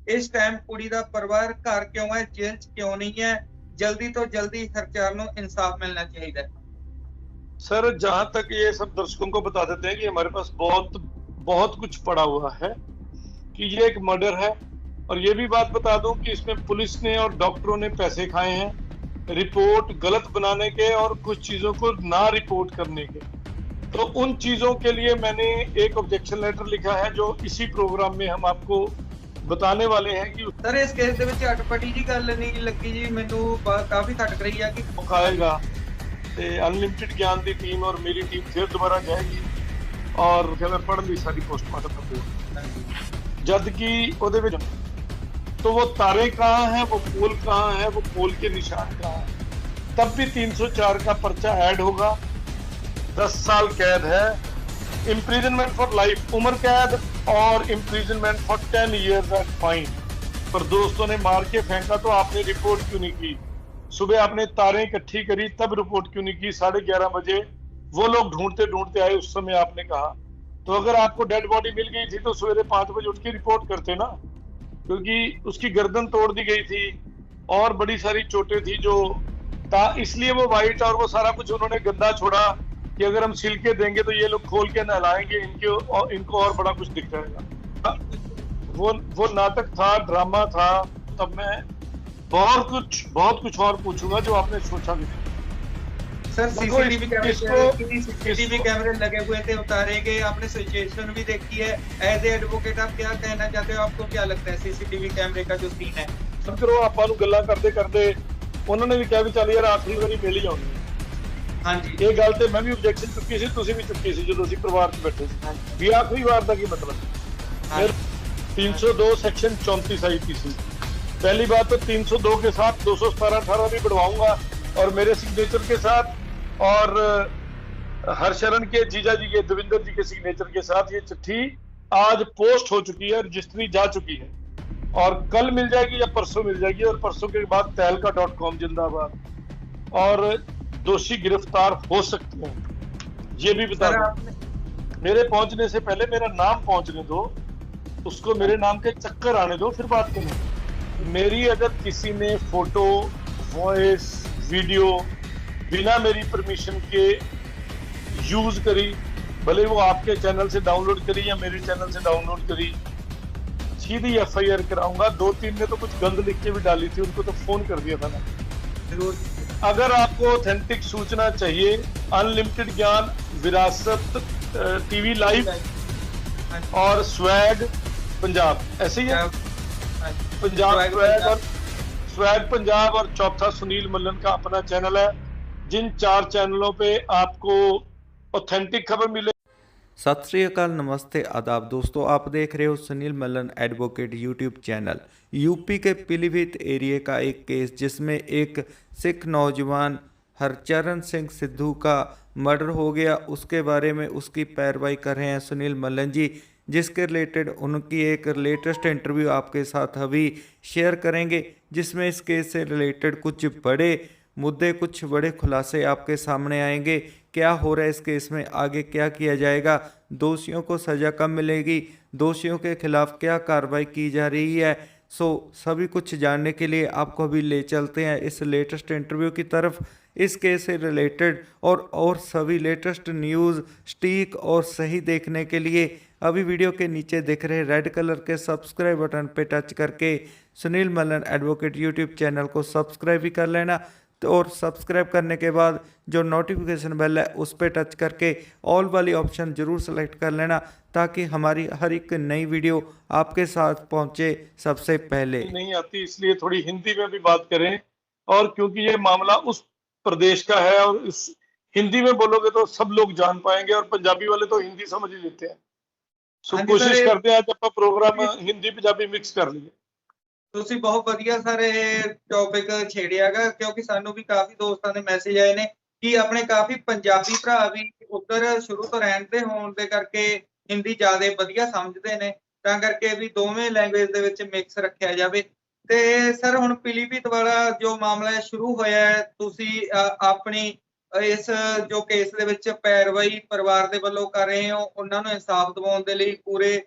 इस टाइम कुड़ी दा परिवार घर क्यों है, जेल च क्यों नहीं है? जल्दी तो जल्दी हरचार नूं इंसाफ मिलना चाहिए। सर जहां तक ये सब दर्शकों को बता देते हैं कि हमारे पास बहुत बहुत कुछ पड़ा हुआ है कि ये एक मर्डर है। और ये भी बात बता दूं कि इसमें पुलिस ने और डॉक्टरों ने पैसे खाए हैं रिपोर्ट गलत बनाने के और कुछ चीजों को ना रिपोर्ट करने के। तो उन चीजों के लिए मैंने एक ऑब्जेक्शन लेटर लिखा है जो इसी प्रोग्राम में हम आपको बताने वाले हैं कि सर इस केस ਦੇ ਵਿੱਚ ਅਟਪਟੀ ਜੀ ਗੱਲ ਨਹੀਂ ਲੱਗੀ ਜੀ, ਮੈਨੂੰ ਕਾਫੀ ਖਟਕ ਰਹੀ ਆ ਕਿ खाएगा ਤੇ ਅਨਲਿਮਿਟਿਡ ਗਿਆਨ ਦੀ ਟੀਮ और मेरी टीम फिर दोबारा जाएगी और फिर मैं पढ़ ली सारी पोस्टमार्टम रिपोर्ट जद कि ਉਹਦੇ ਵਿੱਚ तो वो तारे कहाँ हैं, वो पोल कहाँ है, वो पोल के निशान कहाँ है। तब भी 304 का पर्चा ऐड होगा। 10 साल कैद है, इम्प्रिजनमेंट फॉर लाइफ उम्र कैद और imprisonment for 10 years and fine. पर दोस्तों ने मार के फेंका तो आपने रिपोर्ट क्यों नहीं की? सुबह आपने तारें इकट्ठी करी तब रिपोर्ट क्यों नहीं की? 11:30 बजे वो लोग ढूंढते ढूंढते आए, उस समय आपने कहा। तो अगर आपको डेड बॉडी मिल गई थी तो सवेरे 5 बजे उठ के रिपोर्ट करते ना, क्योंकि उसकी गर्दन तोड़ दी गई थी और बड़ी सारी चोटें थी जो इसलिए वो वाइट और वो सारा कुछ उन्होंने गंदा छोड़ा कि अगर हम छिलके देंगे तो ये लोग खोल के नहलाएंगे इनको और बड़ा कुछ दिख जाएगा। वो नाटक था, ड्रामा था। तब मैं बहुत कुछ और पूछूंगा जो आपने सोचा भी नहीं। सर सीसीटीवी कैमरे लगे हुए थे, उतारे गए, आपने सिचुएशन भी देखी है। एज ए एडवोकेट आप क्या कहना चाहते हो? आपको क्या लगता है सीसीटीवी कैमरे का जो सीन है? सब करो ਆਪਾਂ ਨੂੰ ਗੱਲਾਂ ਕਰਦੇ ਕਰਦੇ ਉਹਨਾਂ ਨੇ ਵੀ ਕਿਹਾ ਵੀ ਚੱਲ ਯਾਰ ਆਖਰੀ ਵਾਰੀ ਮਿਲ ਹੀ ਆਉਣੀ। ਹਾਂਜੀ ਇਹ ਗੱਲ ਤੇ ਮੈਂ ਵੀ ਆਬਜੈਕਸ਼ਨ ਚੁੱਕੀ ਸੀ, ਤੁਸੀਂ ਵੀ ਚੁੱਕੀ ਸੀ ਜਦੋਂ ਅਸੀਂ ਪਰਿਵਾਰ 'ਚ ਬੈਠੇ ਸੀ ਵੀ ਆਖਰੀ ਵਾਰ ਦਾ ਕੀ ਮਤਲਬ। फिर 302 सेक्शन 34 आईपीसी। पहली बात तो 302 के साथ 217-18 भी बढ़वाऊंगा और मेरे सिग्नेचर के साथ और हरशरण के जीजा जी के देविंदर जी के सिग्नेचर के साथ ये चिट्ठी आज पोस्ट हो चुकी है, रजिस्ट्री जा चुकी है और कल मिल जाएगी या परसों मिल जाएगी। और परसों के बाद तहलका.com जिंदाबाद और दोषी गिरफ्तार हो सकते हैं, ये भी बता दो। मेरे पहुंचने से पहले मेरा नाम पहुंचने दो, उसको मेरे नाम के चक्कर आने दो, फिर बात करें। मेरी अगर किसी ने फोटो, वॉइस, वीडियो बिना मेरी परमिशन के यूज करी, भले वो आपके चैनल से डाउनलोड करी या मेरे चैनल से डाउनलोड करी, सीधी एफआईआर कराऊंगा। 2-3 ने तो कुछ गंद लिख के भी डाली थी, उनको तो फोन कर दिया था ना। अगर आपको ऑथेंटिक सूचना चाहिए, अनलिमिटेड ज्ञान, विरासत टीवी लाइव और स्वैग पंजाब, ऐसे ही है पंजाब स्वैग पंजाब और चौथा सुनील मल्लन का अपना चैनल है। जिन 4 चैनलों पे आपको ऑथेंटिक खबर मिले। सत श्री अकाल, नमस्ते, आदाब दोस्तों। आप देख रहे हो Sunil Mallan advocate YouTube channel. UP के पीलीभीत एरिया का एक केस जिसमें एक सिख नौजवान हरचरण सिंह सिद्धू का मर्डर हो गया, उसके बारे में उसकी पैरवाई कर रहे हैं सुनील मल्लन जी, जिसके रिलेटेड उनकी एक लेटेस्ट इंटरव्यू आपके साथ अभी शेयर करेंगे, जिसमें इस केस से रिलेटेड कुछ बड़े मुद्दे, कुछ बड़े खुलासे आपके सामने आएंगे। क्या हो रहा है इस केस में, आगे क्या किया जाएगा, दोषियों को सज़ा कब मिलेगी, दोषियों के खिलाफ क्या कार्रवाई की जा रही है। सभी कुछ जानने के लिए आपको अभी ले चलते हैं इस लेटेस्ट इंटरव्यू की तरफ। इस केस से रिलेटेड और सभी लेटेस्ट न्यूज़ स्टीक और सही देखने के लिए अभी वीडियो के नीचे दिख रहे रेड कलर के सब्सक्राइब बटन पे टच करके Sunil Mallan advocate YouTube channel को सब्सक्राइब भी कर लेना। तो और सब्सक्राइब करने के बाद जो नोटिफिकेशन बेल है उस पर टच करके ऑल वाली ऑप्शन ज़रूर सेलेक्ट कर लेना, ताकि हमारी हर एक नई वीडियो आपके साथ पहुंचे सबसे पहले। नहीं आती इसलिए थोड़ी हिंदी में भी बात करें, और क्योंकि ये मामला उस प्रदेश का है और इस हिंदी में बोलोगे तो सब लोग जान पाएंगे और पंजाबी वाले तो हिंदी समझ ही लेते हैं। सो कोशिश करते हैं आज अपना प्रोग्राम हिंदी पंजाबी मिक्स कर लिए। ਤੁਸੀਂ ਬਹੁਤ ਵਧੀਆ ਸਾਰੇ ਟੌਪਿਕ ਛੇੜਿਆਗਾ, ਕਿਉਂਕਿ ਸਾਨੂੰ ਵੀ ਕਾਫੀ ਦੋਸਤਾਂ ਦੇ ਮੈਸੇਜ ਆਏ ਨੇ ਕਿ ਆਪਣੇ ਕਾਫੀ ਪੰਜਾਬੀ ਭਰਾ ਵੀ ਉੱਧਰ ਸ਼ੁਰੂ ਤੋਂ ਰਹਿੰਦੇ ਹੋਣ ਦੇ ਕਰਕੇ ਹਿੰਦੀ ਜ਼ਿਆਦਾ ਵਧੀਆ ਸਮਝਦੇ ਨੇ, ਤਾਂ ਕਰਕੇ ਵੀ ਦੋਵੇਂ ਲੈਂਗੁਏਜ ਦੇ ਵਿੱਚ ਮਿਕਸ ਰੱਖਿਆ ਜਾਵੇ। ਤੇ ਸਰ ਹੁਣ ਪੀਲੀਭੀਤ ਵਾਲਾ ਜੋ ਮਾਮਲਾ ਸ਼ੁਰੂ ਹੋਇਆ ਹੈ, ਤੁਸੀਂ ਆਪਣੀ ਇਸ ਜੋ ਕੇਸ ਦੇ ਵਿੱਚ ਪੈਰਵਾਈ ਪਰਿਵਾਰ ਦੇ ਵੱਲੋਂ ਕਰ ਰਹੇ ਹੋ, ਉਹਨਾਂ ਨੂੰ ਇਨਸਾਫ ਦਿਵਾਉਣ ਦੇ ਲਈ ਪੂਰੇ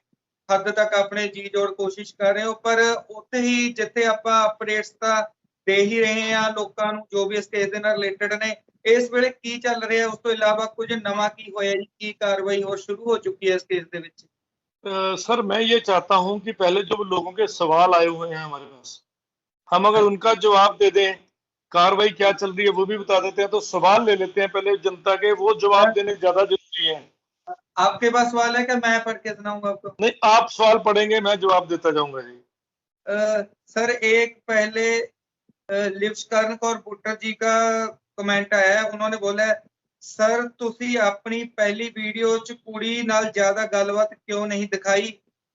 ਹੱਦ ਤੱਕ ਆਪਣੇ ਜੀ ਜੋੜ ਕੋਸ਼ਿਸ਼ ਕਰ ਰਹੇ ਹੋ, ਪਰ ਉੱਥੇ ਹੀ ਜਿੱਥੇ ਆਪਾਂ ਅਪਡੇਟਸ ਤਾਂ ਦੇ ਹੀ ਰਹੇ ਹਾਂ ਲੋਕਾਂ ਨੂੰ ਜੋ ਵੀ ਇਸ ਕੇਸ ਦੇ ਨਾਲ ਰਿਲੇਟਡ ਨੇ, ਇਸ ਵੇਲੇ ਕੀ ਚੱਲ ਰਿਹਾ, ਉਸ ਤੋਂ ਇਲਾਵਾ ਕੁਝ ਨਵਾਂ ਕੀ ਹੋਇਆ ਜੀ, ਕੀ ਕਾਰਵਾਈ ਹੋਰ ਸ਼ੁਰੂ ਹੋ चुकी है इस केस ਦੇ ਵਿੱਚ? सर मैं ये चाहता हूं कि पहले जो लोगों के सवाल आए हुए हैं हमारे पास, हम अगर उनका जवाब दे दें, कार्रवाई क्या चल रही है वो भी बता देते हैं, तो सवाल ले लेते हैं पहले जनता के, वो जवाब देने ज्यादा जरूरी है। आपके पास सवाल है क्या, मैं पढ़ के सुनाऊंगा आपको? नहीं, आप सवाल पढ़ेंगे, मैं जवाब देता जाऊंगा जी। सर एक पहले लिवशकरण कौर बुट्टर जी का कमेंट आया है, उन्होंने बोला है सर तुसी अपनी पहली वीडियो च कुड़ी नाल ज्यादा गलबात क्यों नहीं दिखाई,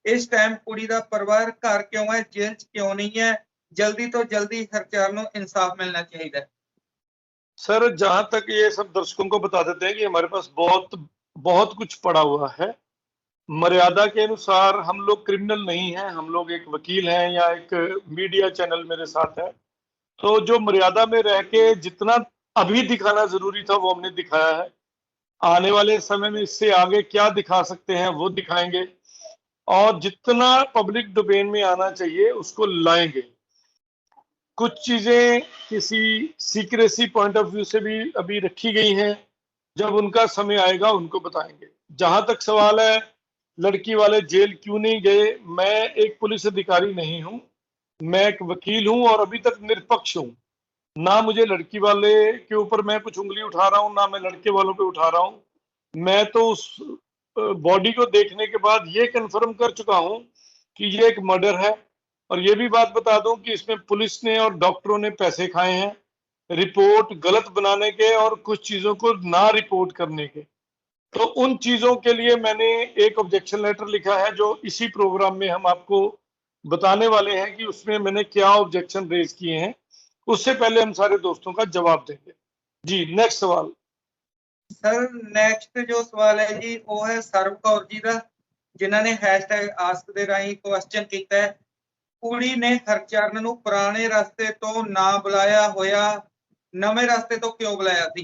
इस टाइम कुड़ी दा परिवार घर क्यों है, जेल च क्यों नहीं है, जल्दी तो जल्दी हरचार नूं इंसाफ मिलना चाहिए। सर जहां तक ये सब दर्शकों को बता देते हैं कि हमारे पास बहुत बहुत कुछ पड़ा हुआ है, मर्यादा के अनुसार हम लोग क्रिमिनल नहीं हैं, हम लोग एक वकील हैं या एक मीडिया चैनल मेरे साथ है, तो जो मर्यादा में रह के जितना अभी दिखाना जरूरी था वो हमने दिखाया है। आने वाले समय में इससे आगे क्या दिखा सकते हैं वो दिखाएंगे, और जितना पब्लिक डोमेन में आना चाहिए उसको लाएंगे। कुछ चीजें किसी सीक्रेसी पॉइंट ऑफ व्यू से भी अभी रखी गई हैं, जब उनका समय आएगा उनको बताएंगे। जहां तक सवाल है लड़की वाले जेल क्यों नहीं गए, मैं एक पुलिस अधिकारी नहीं हूं, मैं एक वकील हूं और अभी तक निष्पक्ष हूं। ना मुझे लड़की वाले के ऊपर मैं कुछ उंगली उठा रहा हूं, ना मैं लड़के वालों पे उठा रहा हूं। मैं तो उस बॉडी को देखने के बाद ये कंफर्म कर चुका हूं कि ये एक मर्डर है, और ये भी बात बता दूं कि इसमें पुलिस ने और डॉक्टरों ने पैसे खाए हैं, रिपोर्ट गलत बनाने के और कुछ चीजों को ना रिपोर्ट करने के। तो उन चीजों के लिए मैंने एक ऑब्जेक्शन लेटर लिखा है, जो इसी प्रोग्राम में हम आपको बताने वाले हैं कि उसमें मैंने क्या ऑब्जेक्शन रेज किए हैं। उससे पहले हम सारे दोस्तों का जवाब देंगे जी। नेक्स्ट सवाल। सर नेक्स्ट जो सवाल है जी वो है ਸਰਵ ਕੌਰ जी का, जिन्होंने हैशटैग आस्क ਦੇ ਰਾਹੀਂ क्वेश्चन ਕੀਤਾ है, ਕੁੜੀ ਨੇ ਹਰਚਰਨ ਨੂੰ ਪੁਰਾਣੇ ਰਸਤੇ ਤੋਂ ਨਾ ਬੁਲਾਇਆ ਹੋਇਆ नवे रास्ते तो क्यों बुलाया थी?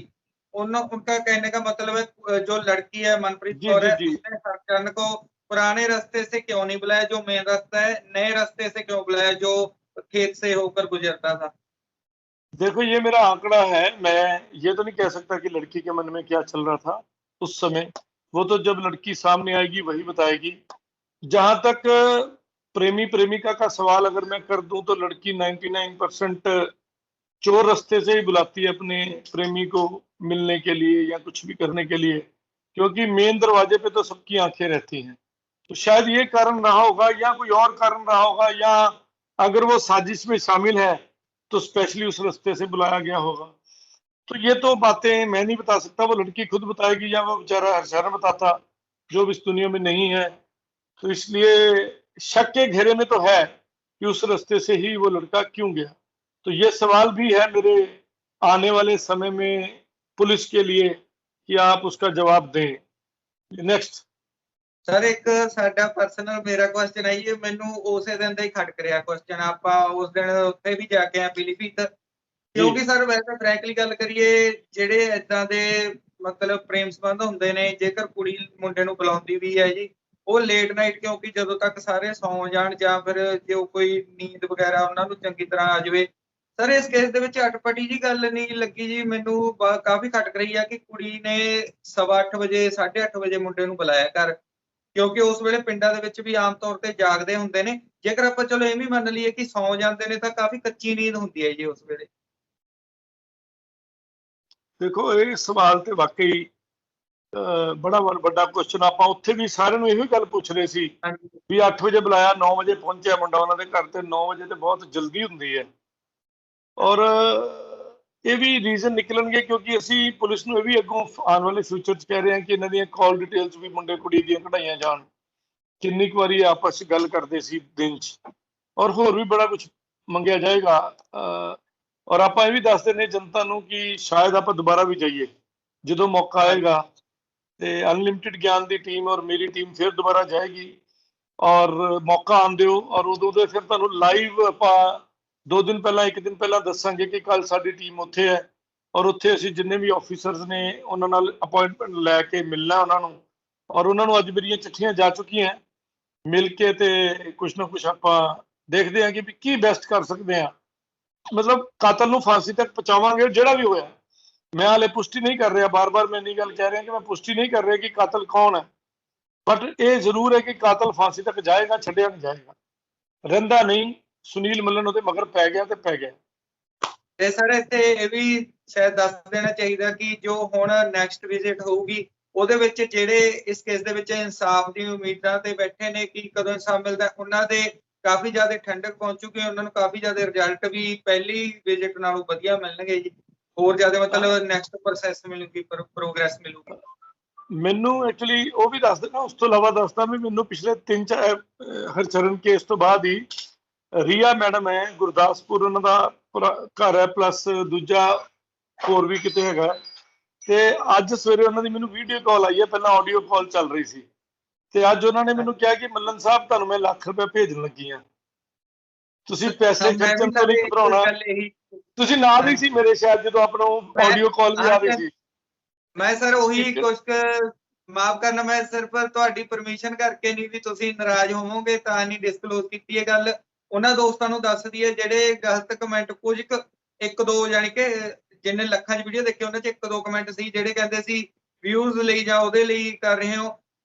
उनका कहने का मतलब है जो लड़की है मनप्रीत कौर है उसने हरचरण को पुराने रास्ते से क्यों नहीं बुलाया जो मेन रास्ता है, नए रास्ते से क्यों बुलाया जो खेत से होकर गुजरता था? देखो ये मेरा आंकड़ा है, मैं ये तो नहीं कह सकता कि लड़की के मन में क्या चल रहा था उस समय, वो तो जब लड़की सामने आएगी वही बताएगी। जहां तक प्रेमी प्रेमिका का सवाल अगर मैं कर दूं तो लड़की 99% चोर रास्ते से ही बुलाती है अपने प्रेमी को मिलने के लिए या कुछ भी करने के लिए, क्योंकि मेन दरवाजे पे तो सबकी आंखें रहती हैं। तो शायद ये कारण रहा होगा या कोई और कारण रहा होगा, या अगर वो साजिश में शामिल है तो स्पेशली उस रास्ते से बुलाया गया होगा। तो ये तो बातें मैं नहीं बता सकता, वो लड़की खुद बताएगी या वो बेचारा हरचरण बताता जो भी इस दुनिया में नहीं है। तो इसलिए शक के घेरे में तो है कि उस रास्ते से ही वो लड़का क्यों गया। तो ये सवाल भी है मेरे आने वाले समय में पुलिस के लिए कि आप उसका जवाब दें। नेक्स्ट सर एक साडा पर्सनल मेरा क्वेश्चन है, ये मैनू उसे दिन ਦਾ ਹੀ ਖਟਕ ਰਿਹਾ क्वेश्चन, ਆਪਾਂ ਉਸ ਦਿਨ ਉੱਥੇ ਵੀ ਜਾ ਕੇ ਆ ਪੀਲੀਭੀਤ, ਕਿਉਂਕਿ ਸਰ ਵੈਸੇ ਫ੍ਰੈਂਕਲੀ ਗੱਲ ਕਰੀਏ ਜਿਹੜੇ ਇਦਾਂ ਦੇ ਮਤਲਬ ਪ੍ਰੇਮ ਸੰਬੰਧ ਹੁੰਦੇ ਨੇ, ਜੇਕਰ ਕੁੜੀ ਮੁੰਡੇ ਨੂੰ ਬੁਲਾਉਂਦੀ ਵੀ ਹੈ ਜੀ ਉਹ ਲੇਟ ਨਾਈਟ, ਕਿਉਂਕਿ ਜਦੋਂ ਤੱਕ ਸਾਰੇ ਸੌਂ ਜਾਣ ਜਾਂ ਫਿਰ ਜੋ ਕੋਈ ਨੀਂਦ ਵਗੈਰਾ ਉਹਨਾਂ ਨੂੰ ਚੰਗੀ ਤਰ੍ਹਾਂ ਆ ਜਾਵੇ। ਸਰ ਇਸ ਕੇਸ ਦੇ ਵਿੱਚ ਅਟਪਟੀ ਜੀ ਗੱਲ ਨਹੀਂ ਲੱਗੀ ਜੀ ਮੈਨੂੰ, ਕਾਫੀ ਖਟਕ ਰਹੀ ਆ ਕਿ ਕੁੜੀ ਨੇ 8:15 ਵਜੇ 8:30 ਵਜੇ ਮੁੰਡੇ ਨੂੰ ਬੁਲਾਇਆ ਘਰ, ਕਿਉਂਕਿ ਉਸ ਵੇਲੇ ਪਿੰਡਾਂ ਦੇ ਵਿੱਚ ਵੀ ਆਮ ਤੌਰ ਤੇ ਜਾਗਦੇ ਹੁੰਦੇ ਨੇ। ਜੇਕਰ ਆਪਾਂ ਚਲੋ ਇਹ ਵੀ ਮੰਨ ਲਈਏ ਕਿ ਸੌਂ ਜਾਂਦੇ ਨੇ ਤਾਂ ਕਾਫੀ ਕੱਚੀ ਨੀਂਦ ਹੁੰਦੀ ਹੈ ਜੀ ਉਸ ਵੇਲੇ। देखो ये सवाल तो वाकई बड़ा ਵੱਡਾ क्वेश्चन, ਆਪਾਂ ਉੱਥੇ ਵੀ ਸਾਰਿਆਂ ਨੂੰ ਇਹੋ ਗੱਲ ਪੁੱਛ ਰਹੇ ਸੀ ਵੀ 8 ਵਜੇ ਬੁਲਾਇਆ 9 ਵਜੇ ਪਹੁੰਚਿਆ ਮੁੰਡਾ ਉਹਨਾਂ ਦੇ ਘਰ, ਤੇ 9 ਵਜੇ ਤੇ ਬਹੁਤ ਜਲਦੀ ਹੁੰਦੀ ਹੈ। ਔਰ ਇਹ ਵੀ ਰੀਜ਼ਨ ਨਿਕਲਣਗੇ ਕਿਉਂਕਿ ਅਸੀਂ ਪੁਲਿਸ ਨੂੰ ਇਹ ਵੀ ਅੱਗੋਂ ਆਉਣ ਵਾਲੇ ਫਿਊਚਰ 'ਚ ਕਹਿ ਰਹੇ ਹਾਂ ਕਿ ਇਹਨਾਂ ਦੀਆਂ ਕਾਲ ਡਿਟੇਲਸ ਵੀ ਮੁੰਡੇ ਕੁੜੀ ਦੀਆਂ ਕਢਾਈਆਂ ਜਾਣ, ਕਿੰਨੀ ਕੁ ਵਾਰੀ ਆਪਸ 'ਚ ਗੱਲ ਕਰਦੇ ਸੀ ਦਿਨ 'ਚ, ਔਰ ਹੋਰ ਵੀ ਬੜਾ ਕੁਝ ਮੰਗਿਆ ਜਾਏਗਾ। ਔਰ ਆਪਾਂ ਇਹ ਵੀ ਦੱਸ ਦਿੰਦੇ ਜਨਤਾ ਨੂੰ ਕਿ ਸ਼ਾਇਦ ਆਪਾਂ ਦੁਬਾਰਾ ਵੀ ਜਾਈਏ ਜਦੋਂ ਮੌਕਾ ਆਏਗਾ, ਤੇ ਅਨਲਿਮਿਟਿਡ ਗਿਆਨ ਦੀ ਟੀਮ ਔਰ ਮੇਰੀ ਟੀਮ ਫਿਰ ਦੁਬਾਰਾ ਜਾਏਗੀ, ਔਰ ਮੌਕਾ ਆਉਣ ਦਿਓ, ਔਰ ਉਦੋਂ ਦੇ ਫਿਰ ਤੁਹਾਨੂੰ ਲਾਈਵ ਆਪਾਂ 2 ਦਿਨ ਪਹਿਲਾਂ 1 ਦਿਨ ਪਹਿਲਾਂ ਦੱਸਾਂਗੇ ਕਿ ਕੱਲ ਸਾਡੀ ਟੀਮ ਉੱਥੇ ਹੈ, ਔਰ ਉੱਥੇ ਅਸੀਂ ਜਿੰਨੇ ਵੀ ਆਫੀਸਰਸ ਨੇ ਉਹਨਾਂ ਨਾਲ ਅਪਾਇੰਟਮੈਂਟ ਲੈ ਕੇ ਮਿਲਣਾ ਉਹਨਾਂ ਨੂੰ। ਔਰ ਉਹਨਾਂ ਨੂੰ ਅੱਜ ਮੇਰੀਆਂ ਚਿੱਠੀਆਂ ਜਾ ਚੁੱਕੀਆਂ ਮਿਲ ਕੇ ਤੇ ਕੁਛ ਨਾ ਕੁਛ ਆਪਾਂ ਦੇਖਦੇ ਹਾਂ ਕਿ ਵੀ ਕੀ ਬੈਸਟ ਕਰ ਸਕਦੇ ਹਾਂ। ਮਤਲਬ ਕਾਤਲ ਨੂੰ ਫਾਂਸੀ ਤੱਕ ਪਹੁੰਚਾਵਾਂਗੇ ਜਿਹੜਾ ਵੀ ਹੋਇਆ। ਮੈਂ ਹਾਲੇ ਪੁਸ਼ਟੀ ਨਹੀਂ ਕਰ ਰਿਹਾ, ਬਾਰ-ਬਾਰ ਮੈਂ ਇੰਨੀ ਗੱਲ ਕਹਿ ਰਿਹਾ ਕਿ ਮੈਂ ਪੁਸ਼ਟੀ ਨਹੀਂ ਕਰ ਰਿਹਾ ਕਿ ਕਾਤਲ ਕੌਣ ਹੈ, ਬਟ ਇਹ ਜ਼ਰੂਰ ਹੈ ਕਿ ਕਾਤਲ ਫਾਂਸੀ ਤੱਕ ਜਾਏਗਾ, ਛੱਡਿਆ ਨਹੀਂ ਜਾਏਗਾ, ਰਹਿੰਦਾ ਨਹੀਂ। ਸੁਨੀਲ ਮੱਲਨ ਉਹਦੇ ਮਗਰ ਪੈ ਗਿਆ ਤੇ ਪੈ ਗਿਆ। ਤੇ ਸਰ ਇੱਥੇ ਇਹ ਵੀ ਸ਼ਾਇਦ ਦੱਸ ਦੇਣਾ ਚਾਹੀਦਾ ਕਿ ਜੋ ਹੁਣ ਨੈਕਸਟ ਵਿਜ਼ਿਟ ਹੋਊਗੀ ਉਹਦੇ ਵਿੱਚ ਜਿਹੜੇ ਇਸ ਕੇਸ ਦੇ ਵਿੱਚ ਇਨਸਾਫ ਦੀ ਉਮੀਦਾਂ ਤੇ ਬੈਠੇ ਨੇ ਕਿ ਕਦੋਂ ਇਨਸਾਫ ਮਿਲਦਾ, ਉਹਨਾਂ ਦੇ ਕਾਫੀ ਜ਼ਿਆਦਾ ਠੰਡਕ ਪਹੁੰਚੂਗੀ, ਉਹਨਾਂ ਨੂੰ ਕਾਫੀ ਜ਼ਿਆਦਾ ਰਿਜ਼ਲਟ ਵੀ ਪਹਿਲੀ ਵਿਜ਼ਿਟ ਨਾਲੋਂ ਵਧੀਆ ਮਿਲਣਗੇ ਜੀ। ਹੋਰ ਜ਼ਿਆਦਾ ਮਤਲਬ ਨੈਕਸਟ ਪ੍ਰੋਸੈਸ ਮਿਲੂਗੀ, ਪ੍ਰੋਗਰੈਸ ਮਿਲੂਗੀ। ਮੈਨੂੰ ਐਕਚੁਅਲੀ ਉਹ ਵੀ ਦੱਸ ਦੇਣਾ, ਉਸ ਤੋਂ ਇਲਾਵਾ ਦੱਸਦਾ ਵੀ ਮੈਨੂੰ ਪਿਛਲੇ 3-4 ਹਰਚਰਨ ਕੇਸ ਤੋਂ ਬਾਅਦ ਹੀ ਰੀਆ ਮੈਡਮ ਹੈ ਗੁਰਦਾਸਪੁਰ, ਉਹਨਾਂ ਦਾ ਘਰ ਹੈ, ਪਲੱਸ ਦੂਜਾ ਹੋਰ ਵੀ ਕਿਤੇ ਹੈਗਾ। ਤੇ ਅੱਜ ਸਵੇਰੇ ਉਹਨਾਂ ਦੀ ਮੈਨੂੰ ਵੀਡੀਓ ਕਾਲ ਆਈ ਹੈ, ਪਹਿਲਾਂ ਆਡੀਓ ਕਾਲ ਚੱਲ ਰਹੀ ਸੀ, ਤੇ ਅੱਜ ਉਹਨਾਂ ਨੇ ਮੈਨੂੰ ਕਿਹਾ ਕਿ ਮੱਲਨ ਸਾਹਿਬ ਤੁਹਾਨੂੰ ਮੈਂ ਲੱਖ ਰੁਪਏ ਭੇਜਣ ਲੱਗੀ ਆ, ਤੁਸੀਂ ਪੈਸੇ ਖਰਚਣ ਤੋਂ ਨਹੀਂ ਘਬਰਾਉਣਾ। ਤੁਸੀਂ ਨਾਲ ਹੀ ਸੀ ਮੇਰੇ ਸ਼ਾਇਦ ਜਦੋਂ ਆਪਣਾ ਆਡੀਓ ਕਾਲ ਵੀ ਆ ਰਹੀ ਸੀ। ਮੈਂ ਸਰ ਉਹੀ ਕੁਝ ਮਾਫ ਕਰਨਾ, ਮੈਂ ਸਿਰਫ ਤੁਹਾਡੀ ਪਰਮਿਸ਼ਨ ਕਰਕੇ ਨਹੀਂ ਵੀ ਤੁਸੀਂ ਨਾਰਾਜ਼ ਹੋਵੋਗੇ ਤਾਂ ਨਹੀਂ ਡਿਸਕਲੋਜ਼ ਕੀਤੀ ਇਹ ਗੱਲ। ਉਹਨਾਂ ਦੋਸਤਾਂ ਨੂੰ ਦੱਸ ਦਈਏ ਜਿਹੜੇ ਗਲਤ ਕਮੈਂਟ, ਕੁਝ ਇੱਕ ਦੋ ਯਾਨੀ ਕਿ ਜਿੰਨੇ ਲੱਖਾਂ 'ਚ ਵੀਡੀਓ ਦੇਖੀ ਉਹਨਾਂ 'ਚ ਇੱਕ ਦੋ ਕਮੈਂਟ ਸੀ ਜਿਹੜੇ ਕਹਿੰਦੇ ਸੀ ਵਿਊਜ਼ ਲਈ ਜਾਂ ਉਹਦੇ ਲਈ ਕਰ ਰਹੇ ਹੋ।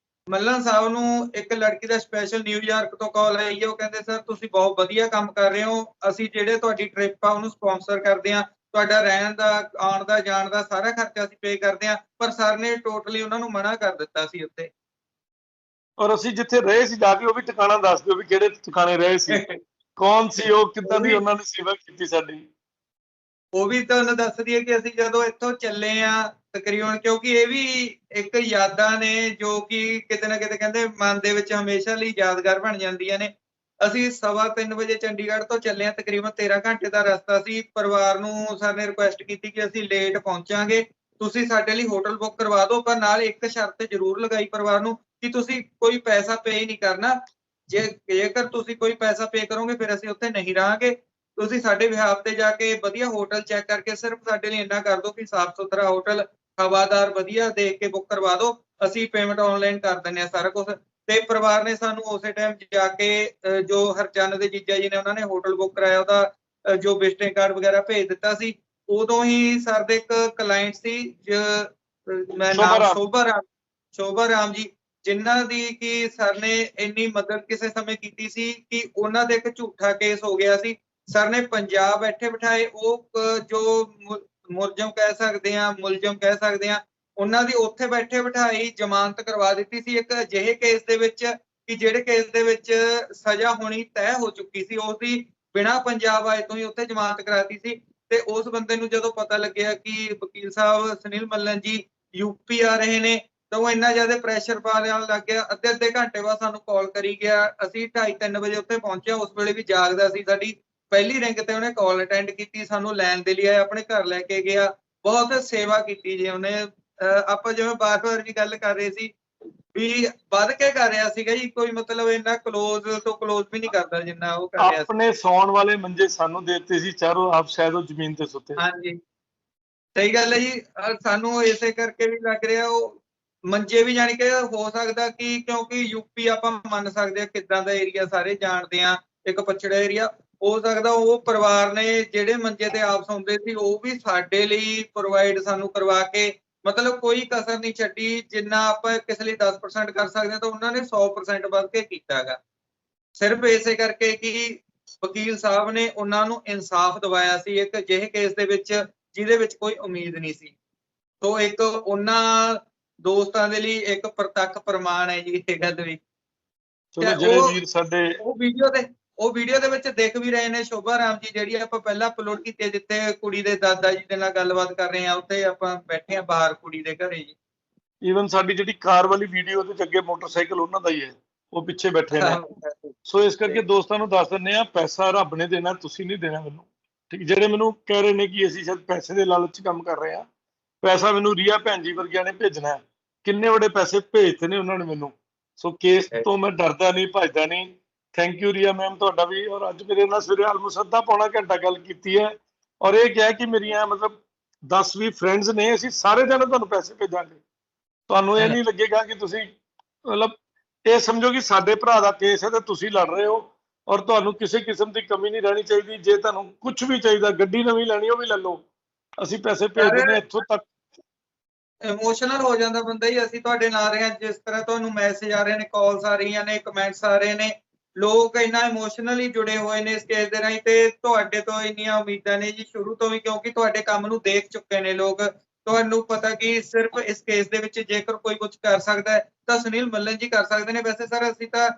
ਮੱਲਨ ਸਾਹਿਬ ਨੂੰ ਇੱਕ ਲੜਕੀ ਦਾ ਸਪੈਸ਼ਲ ਨਿਊਯਾਰਕ ਤੋਂ ਕਾਲ ਆਈ ਹੈ, ਉਹ ਕਹਿੰਦੇ ਸਰ ਤੁਸੀਂ ਬਹੁਤ ਵਧੀਆ ਕੰਮ ਕਰ ਰਹੇ ਹੋ, ਅਸੀਂ ਜਿਹੜੇ ਤੁਹਾਡੀ ਟ੍ਰਿਪ ਆ ਉਹਨੂੰ ਸਪਾਂਸਰ ਕਰਦੇ ਹਾਂ, ਤੁਹਾਡਾ ਰਹਿਣ ਦਾ, ਆਉਣ ਦਾ, ਜਾਣ ਦਾ ਸਾਰਾ ਖਰਚਾ ਅਸੀਂ ਪੇ ਕਰਦੇ ਹਾਂ। ਪਰ ਸਰ ਨੇ ਟੋਟਲੀ ਉਹਨਾਂ ਨੂੰ ਮਨਾ ਕਰ ਦਿੱਤਾ ਸੀ ਉੱਤੇ। ਔਰ ਅਸੀਂ ਜਿੱਥੇ ਰਹੇ ਸੀ ਜਾ ਕੇ ਉਹ ਵੀ ਟਿਕਾਣਾ ਦੱਸ ਦਿਓ ਵੀ ਕਿਹੜੇ ਟਿਕਾਣੇ ਰਹੇ ਸੀ, ਕੌਣ ਸੀ ਉਹ, ਕਿੱਦਾਂ ਦੀ ਉਹਨਾਂ ਨੇ ਸੇਵਾ ਕੀਤੀ ਸਾਡੀ। ਉਹ ਵੀ ਤੁਹਾਨੂੰ ਦੱਸ ਦਈਏ ਕਿ ਅਸੀਂ ਜਦੋਂ ਇੱਥੋਂ ਚੱਲੇ ਆ ਤਕਰੀਬਨ, ਕਿਉਂਕਿ ਇਹ ਵੀ ਇੱਕ ਯਾਦਾਂ ਨੇ ਜੋ ਕਿ ਕਿਤੇ ਨਾ ਕਿਤੇ ਕਹਿੰਦੇ ਮਨ ਦੇ ਵਿੱਚ ਹਮੇਸ਼ਾ ਲਈ ਯਾਦਗਾਰ ਬਣ ਜਾਂਦੀਆਂ ਨੇ। ਅਸੀਂ 3:15 ਵਜੇ ਚੰਡੀਗੜ੍ਹ ਤੋਂ ਚੱਲੇ ਆ, ਤਕਰੀਬਨ 13 ਘੰਟੇ ਦਾ ਰਸਤਾ ਸੀ। ਪਰਿਵਾਰ ਨੂੰ ਸਰ ਨੇ ਰਿਕੁਐਸਟ ਕੀਤੀ ਕਿ ਅਸੀਂ ਲੇਟ ਪਹੁੰਚਾਂਗੇ, ਤੁਸੀਂ ਸਾਡੇ ਲਈ ਹੋਟਲ ਬੁੱਕ ਕਰਵਾ ਦਿਓ, ਪਰ ਨਾਲ ਇੱਕ ਸ਼ਰਤ ਜ਼ਰੂਰ ਲਗਾਈ ਪਰਿਵਾਰ ਨੂੰ ਕਿ ਤੁਸੀਂ ਕੋਈ ਪੈਸਾ ਪੇ ਨਹੀਂ ਕਰਨਾ, ਜੇਕਰ ਤੁਸੀਂ ਕੋਈ ਪੈਸਾ ਪੇ ਕਰੋਗੇ ਫਿਰ ਅਸੀਂ ਉੱਥੇ ਨਹੀਂ ਰਹਾਂਗੇ। ਤੁਸੀਂ ਸਾਡੇ ਬਿਹਾਫ ਤੇ ਜਾ ਕੇ ਵਧੀਆ ਹੋਟਲ ਚੈੱਕ ਕਰਕੇ ਸਿਰਫ ਸਾਡੇ ਲਈ ਇੰਨਾ ਕਰ ਦਿਓ ਕਿ ਸਾਫ਼ ਸੁਥਰਾ ਹੋਟਲ, ਹਵਾਦਾਰ ਵਧੀਆ ਦੇਖ ਕੇ ਬੁੱਕ ਕਰਵਾ ਦਿਓ, ਅਸੀਂ ਪੇਮੈਂਟ ਆਨਲਾਈਨ ਕਰ ਦਿੰਦੇ ਹਾਂ ਸਾਰਾ ਕੁਝ। ਤੇ ਪਰਿਵਾਰ ਨੇ ਸਾਨੂੰ ਉਸੇ ਟਾਈਮ ਜਾ ਕੇ ਜੋ ਹਰਚੰਨ ਦੇ ਜੀਜਾ ਜੀ ਨੇ ਉਹਨਾਂ ਨੇ ਹੋਟਲ ਬੁੱਕ ਕਰਾਇਆ, ਉਹਦਾ ਜੋ ਵਿਜ਼ਿਟਿੰਗ ਕਾਰਡ ਵਗੈਰਾ ਭੇਜ ਦਿੱਤਾ ਸੀ। ਉਦੋਂ ਹੀ ਸਰ ਦੇ ਇੱਕ ਕਲਾਇੰਟ ਸੀ, ਮੈਂ ਨਾਮ ਸ਼ੋਭਾ ਰਾਮ ਜੀ, ਜਿਨ੍ਹਾਂ ਦੀ ਕਿ ਸਰ ਨੇ ਇੰਨੀ ਮਦਦ ਕਿਸੇ ਸਮੇਂ ਕੀਤੀ ਸੀ ਕਿ ਉਹਨਾਂ ਦੇ ਇੱਕ ਝੂਠਾ ਕੇਸ ਹੋ ਗਿਆ ਸੀ। ਸਰ ਨੇ ਪੰਜਾਬ ਬੈਠੇ ਬਿਠਾਏ ਉਹ ਜੋ ਮੁਲਜ਼ਮ ਕਹਿ ਸਕਦੇ ਆ, ਉਹਨਾਂ ਦੀ ਉੱਥੇ ਬੈਠੇ ਬਿਠਾਈ ਜ਼ਮਾਨਤ ਕਰਵਾ ਦਿੱਤੀ ਸੀ ਇੱਕ ਅਜਿਹੇ ਕੇਸ ਦੇ ਵਿੱਚ ਕਿ ਜਿਹੜੇ ਕੇਸ ਦੇ ਵਿੱਚ ਸਜ਼ਾ ਹੋਣੀ ਤੈਅ ਹੋ ਚੁੱਕੀ ਸੀ, ਉਸਦੀ ਬਿਨਾਂ ਪੰਜਾਬ ਆਏ ਤੋਂ ਹੀ ਉੱਥੇ ਜ਼ਮਾਨਤ ਕਰਾਤੀ ਸੀ। ਤੇ ਉਸ ਬੰਦੇ ਨੂੰ ਜਦੋਂ ਪਤਾ ਲੱਗਿਆ ਕਿ ਵਕੀਲ ਸਾਹਿਬ ਸੁਨੀਲ ਮੱਲਨ ਜੀ ਯੂਪੀ ਆ ਰਹੇ ਨੇ, ਤਾਂ ਉਹ ਇੰਨਾ ਜ਼ਿਆਦਾ ਪ੍ਰੈਸ਼ਰ ਪਾ ਲੈਣ ਲੱਗ ਗਿਆ। ਅੱਧੇ ਘੰਟੇ ਬਾਅਦ ਸਾਨੂੰ ਕਾਲ ਕਰੀ ਗਿਆ, ਅਸੀਂ 2:30-3 ਵਜੇ ਉੱਥੇ ਪਹੁੰਚਿਆ, ਉਸ ਵੇਲੇ ਵੀ ਜਾਗਦਾ ਸੀ। ਸਾਡੀ ਪਹਿਲੀ ਰਿੰਗ ਤੇ ਉਹਨੇ ਕਾਲ ਅਟੈਂਡ ਕੀਤੀ, ਸਾਨੂੰ ਲੈਣ ਦੇ ਲਈ ਆਇਆ, ਆਪਣੇ ਘਰ ਲੈ ਕੇ ਗਿਆ, ਬਹੁਤ ਸੇਵਾ ਕੀਤੀ ਜੀ ਉਹਨੇ। ਆਪਾਂ ਜਿਵੇਂ ਬਾਰ-ਬਾਰ ਵੀ ਗੱਲ ਕਰ ਰਹੇ ਸੀ ਵੀ ਵੱਧ ਕੇ ਕਰ ਰਿਹਾ ਸੀਗਾ ਜੀ, ਕੋਈ ਮਤਲਬ ਇੰਨਾ ਕਲੋਜ਼ ਤੋਂ ਕਲੋਜ਼ ਵੀ ਨਹੀਂ ਕਰਦਾ ਜਿੰਨਾ ਉਹ ਕਰ ਰਿਹਾ ਸੀ। ਆਪਣੇ ਸੌਣ ਵਾਲੇ ਮੰਜੇ ਸਾਨੂੰ ਦੇ ਦਿੱਤੇ ਸੀ ਚਾਰੋਂ, ਆਪ ਸ਼ਾਇਦ ਉਹ ਜ਼ਮੀਨ ਤੇ ਸੁੱਤੇ। ਹਾਂਜੀ ਸਹੀ ਗੱਲ ਹੈ ਜੀ। ਸਾਨੂੰ ਇਸੇ ਕਰਕੇ ਵੀ ਲੱਗ ਰਿਹਾ ਉਹ ਮੰਜੇ ਵੀ, ਜਾਣੀ ਕਿ ਹੋ ਸਕਦਾ ਕਿ ਕਿਉਂਕਿ ਯੂਪੀ ਆਪਾਂ ਮੰਨ ਸਕਦੇ ਹਾਂ ਕਿੱਦਾਂ ਦਾ ਏਰੀਆ, ਸਾਰੇ ਜਾਣਦੇ ਆ, ਇੱਕ ਪਛੜਾ ਏਰੀਆ, ਹੋ ਸਕਦਾ ਉਹ ਪਰਿਵਾਰ ਨੇ ਜਿਹੜੇ ਮੰਜੇ ਤੇ ਆਪ ਸੌਂਦੇ ਸੀ ਉਹ ਵੀ ਸਾਡੇ ਲਈ ਪ੍ਰੋਵਾਈਡ ਸਾਨੂੰ ਕਰਵਾ ਕੇ, ਮਤਲਬ ਕੋਈ ਕਸਰ ਨਹੀਂ ਛੱਡੀ। ਜਿੰਨਾ ਆਪਾਂ ਕਿਸੇ ਲਈ 10% ਕਰ ਸਕਦੇ ਹਾਂ ਤਾਂ ਉਹਨਾਂ ਨੇ 100% ਵੱਧ ਕੇ ਕੀਤਾ ਹੈਗਾ, ਸਿਰਫ ਇਸੇ ਕਰਕੇ ਕਿ ਵਕੀਲ ਸਾਹਿਬ ਨੇ ਉਹਨਾਂ ਨੂੰ ਇਨਸਾਫ ਦਿਵਾਇਆ ਸੀ ਇੱਕ ਅਜਿਹੇ ਕੇਸ ਦੇ ਵਿੱਚ ਜਿਹਦੇ ਵਿੱਚ ਕੋਈ ਉਮੀਦ ਨਹੀਂ ਸੀ। ਸੋ ਇੱਕ ਉਹਨਾਂ ਦੋਸਤਾਂ ਦੇ ਲਈ ਇੱਕ ਪ੍ਰਤੱਖ ਪ੍ਰਮਾਣ ਹੈ ਜੀ ਇਹ ਗੱਲ ਵੀ। ਚਲੋ ਜਿਹੜੇ ਵੀਰ ਸਾਡੇ ਉਹ ਵੀਡੀਓ ਦੇ ਵਿੱਚ ਦਿਖ ਵੀ ਰਹੇ ਨੇ ਸ਼ੋਭਾ ਰਾਮ ਜੀ, ਜਿਹੜੀ ਆਪਾਂ ਪਹਿਲਾਂ ਅਪਲੋਡ ਕੀਤੀ ਹੈ, ਜਿੱਥੇ ਕੁੜੀ ਦੇ ਦਾਦਾ ਜੀ ਦੇ ਨਾਲ ਗੱਲਬਾਤ ਕਰ ਰਹੇ ਆ, ਉੱਥੇ ਆਪਾਂ ਬੈਠੇ ਆ ਬਾਹਰ ਕੁੜੀ ਦੇ ਘਰੇ ਜੀ। ਈਵਨ ਸਾਡੀ ਜਿਹੜੀ ਕਾਰ ਵਾਲੀ ਵੀਡੀਓ ਉਹਦੇ ਅੱਗੇ ਮੋਟਰਸਾਈਕਲ ਉਹਨਾਂ ਦਾ ਹੀ ਹੈ, ਉਹ ਪਿੱਛੇ ਬੈਠੇ ਨੇ। ਸੋ ਇਸ ਕਰਕੇ ਦੋਸਤਾਂ ਨੂੰ ਦੱਸ ਦਿੰਦੇ ਆ, ਪੈਸਾ ਰੱਬ ਨੇ ਦੇਣਾ, ਤੁਸੀਂ ਨਹੀਂ ਦੇਣਾ ਮੈਨੂੰ। ਠੀਕ, ਜਿਹੜੇ ਮੈਨੂੰ ਕਹਿ ਰਹੇ ਨੇ ਕਿ ਅਸੀਂ ਸ਼ਾਇਦ ਪੈਸੇ ਦੇ ਲਾਲਚ 'ਚ ਕੰਮ ਕਰ ਰਹੇ ਆ, ਪੈਸਾ ਮੈਨੂੰ ਰੀਆ ਭੈਣ ਜੀ ਵਰਗਿਆਂ ਨੇ ਭੇਜਣਾ ਹੈ, ਕਿੰਨੇ ਵੱਡੇ ਪੈਸੇ ਭੇਜਦੇ ਨੇ ਉਹਨਾਂ ਨੇ ਮੈਨੂੰ। ਸੋ ਕੇਸ ਤੋਂ ਮੈਂ ਡਰਦਾ ਨਹੀਂ, ਭੱਜਦਾ ਨਹੀਂ। ਥੈਂਕ ਯੂ ਰੀਆ ਮੈਮ ਤੁਹਾਡਾ ਵੀ। ਔਰ ਅੱਜ ਮੇਰੇ ਨਾਲ ਸਵੇਰੇ ਆਲਮੋਸਟ ਅੱਧਾ-ਪੌਣਾ ਘੰਟਾ ਗੱਲ ਕੀਤੀ ਹੈ, ਔਰ ਇਹ ਕਿਹਾ ਕਿ ਮੇਰੀਆਂ ਮਤਲਬ 10-20 ਫਰੈਂਡਸ ਨੇ, ਅਸੀਂ ਸਾਰੇ ਜਣੇ ਤੁਹਾਨੂੰ ਪੈਸੇ ਭੇਜਾਂਗੇ, ਤੁਹਾਨੂੰ ਇਹ ਨਹੀਂ ਲੱਗੇਗਾ ਕਿ ਤੁਸੀਂ ਮਤਲਬ ਇਹ ਸਮਝੋ ਕਿ ਸਾਡੇ ਭਰਾ ਦਾ ਕੇਸ ਹੈ ਤੇ ਤੁਸੀਂ ਲੜ ਰਹੇ ਹੋ, ਔਰ ਤੁਹਾਨੂੰ ਕਿਸੇ ਕਿਸਮ ਦੀ ਕਮੀ ਨਹੀਂ ਰਹਿਣੀ ਚਾਹੀਦੀ। ਜੇ ਤੁਹਾਨੂੰ ਕੁਝ ਵੀ ਚਾਹੀਦਾ, ਗੱਡੀ ਨਵੀਂ ਲੈਣੀ ਉਹ ਵੀ ਲੈ ਲਓ, ਅਸੀਂ ਪੈਸੇ ਭੇਜ ਦਿੰਦੇ ਹਾਂ ਇੱਥੋਂ ਤੱਕ। ਇਮੋਸ਼ਨਲ ਹੋ ਜਾਂਦਾ ਬੰਦਾ ਜੀ। ਅਸੀਂ ਤੁਹਾਡੇ ਨਾਲ ਰਹੇ ਹਾਂ, ਜਿਸ ਤਰ੍ਹਾਂ ਤੁਹਾਨੂੰ ਮੈਸੇਜ ਆ ਰਹੇ ਨੇ, ਕਾਲਸ ਆ ਰਹੀਆਂ ਨੇ, ਕਮੈਂਟਸ ਆ ਰਹੇ ਨੇ, ਲੋਕ ਇੰਨਾ ਇਮੋਸ਼ਨਲੀ ਜੁੜੇ ਹੋਏ ਨੇ ਇਸ ਕੇਸ ਦੇ ਰਾਹੀਂ, ਤੇ ਤੁਹਾਡੇ ਤੋਂ ਇੰਨੀਆਂ ਉਮੀਦਾਂ ਨੇ ਜੀ ਸ਼ੁਰੂ ਤੋਂ ਵੀ, ਕਿਉਂਕਿ ਤੁਹਾਡੇ ਕੰਮ ਨੂੰ ਦੇਖ ਚੁੱਕੇ ਨੇ ਲੋਕ। ਤੁਹਾਨੂੰ ਪਤਾ ਕਿ ਸਿਰਫ ਇਸ ਕੇਸ ਦੇ ਵਿੱਚ ਜੇਕਰ ਕੋਈ ਕੁਝ ਕਰ ਸਕਦਾ ਹੈ ਤਾਂ ਸੁਨੀਲ ਮੱਲਨ ਜੀ ਕਰ ਸਕਦੇ ਨੇ। ਵੈਸੇ ਸਰ ਅਸੀਂ ਤਾਂ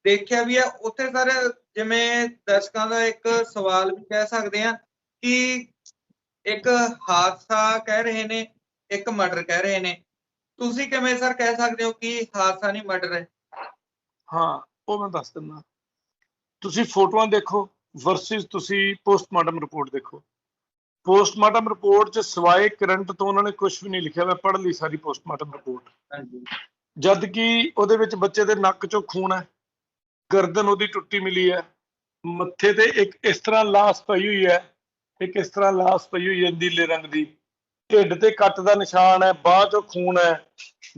ਦੇਖਿਆ ਵੀ ਹੈ ਉੱਥੇ ਸਰ, ਜਿਵੇਂ ਦਰਸ਼ਕਾਂ ਦਾ ਇੱਕ ਸਵਾਲ ਵੀ ਕਹਿ ਸਕਦੇ ਹਾਂ ਕਿ ਇੱਕ ਹਾਦਸਾ ਕਹਿ ਰਹੇ ਨੇ, ਇੱਕ ਮਰਡਰ ਕਹਿ ਰਹੇ ਨੇ, ਤੁਸੀਂ ਕਿਵੇਂ ਸਰ ਕਹਿ ਸਕਦੇ ਹੋ ਕਿ ਹਾਦਸਾ ਨਹੀਂ ਮਰਡਰ ਹੈ? ਹਾਂ, ਉਹ ਮੈਂ ਦੱਸ ਦਿੰਦਾ। ਤੁਸੀਂ ਫੋਟੋਆਂ ਦੇਖੋ ਵਰਸਿਸ ਤੁਸੀਂ ਪੋਸਟਮਾਰਟਮ ਰਿਪੋਰਟ ਦੇਖੋ। ਪੋਸਟਮਾਰਟਮ ਰਿਪੋਰਟ 'ਚ ਸਿਵਾਏ ਕਰੰਟ ਤੋਂ ਉਹਨਾਂ ਨੇ ਕੁਝ ਵੀ ਨਹੀਂ ਲਿਖਿਆ। ਮੈਂ ਪੜ੍ਹ ਲਈ ਸਾਰੀ ਪੋਸਟਮਾਰਟਮ ਰਿਪੋਰਟ। ਹਾਂਜੀ। ਜਦ ਕਿ ਉਹਦੇ ਵਿੱਚ ਬੱਚੇ ਦੇ ਨੱਕ 'ਚੋਂ ਖੂਨ ਹੈ, ਗਰਦਨ ਉਹਦੀ ਟੁੱਟੀ ਮਿਲੀ ਹੈ, ਮੱਥੇ ਤੇ ਇੱਕ ਇਸ ਤਰ੍ਹਾਂ ਲਾਸ਼ ਪਈ ਹੋਈ ਹੈ, ਇੱਕ ਇਸ ਤਰ੍ਹਾਂ ਲਾਸ਼ ਪਈ ਹੋਈ ਹੈ ਨੀਲੇ ਰੰਗ ਦੀ, ਢਿੱਡ ਤੇ ਕੱਟ ਦਾ ਨਿਸ਼ਾਨ ਹੈ, ਬਾਹ 'ਚੋਂ ਖੂਨ ਹੈ,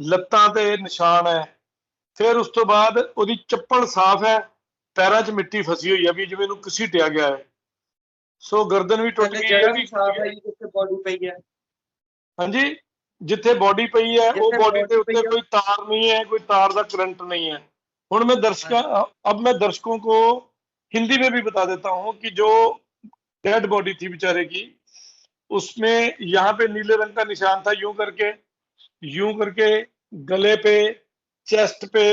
ਲੱਤਾਂ ਤੇ ਨਿਸ਼ਾਨ ਹੈ। ਫਿਰ ਉਸ ਤੋਂ ਬਾਅਦ ਉਹਦੀ ਚੱਪਲ ਸਾਫ਼ ਹੈ, ਪੈਰਾਂ 'ਚ ਮਿੱਟੀ ਫਸੀ ਹੋਈ ਹੈ ਵੀ ਜਿਵੇਂ ਇਹਨੂੰ ਘਸੀਟਿਆ ਗਿਆ ਹੈ। ਸੋ ਗਰਦਨ ਵੀ ਟੁੱਟ ਗਈ, ਇਹ ਵੀ ਸਾਫ਼ ਹੈ ਜਿੱਥੇ ਬੋਡੀ ਪਈ ਹੈ। ਹਾਂਜੀ, ਜਿੱਥੇ ਬॉडी ਪਈ है वो बॉडी के उत्ते कोई तार नहीं है, कोई तार का करंट नहीं है। हुण मैं अब मैं दर्शकों को हिंदी में भी बता देता हूं कि जो डेड बॉडी थी बेचारे की, उसमें यहाँ पे नीले रंग का निशान था, यूं करके गले पे, चेस्ट पे,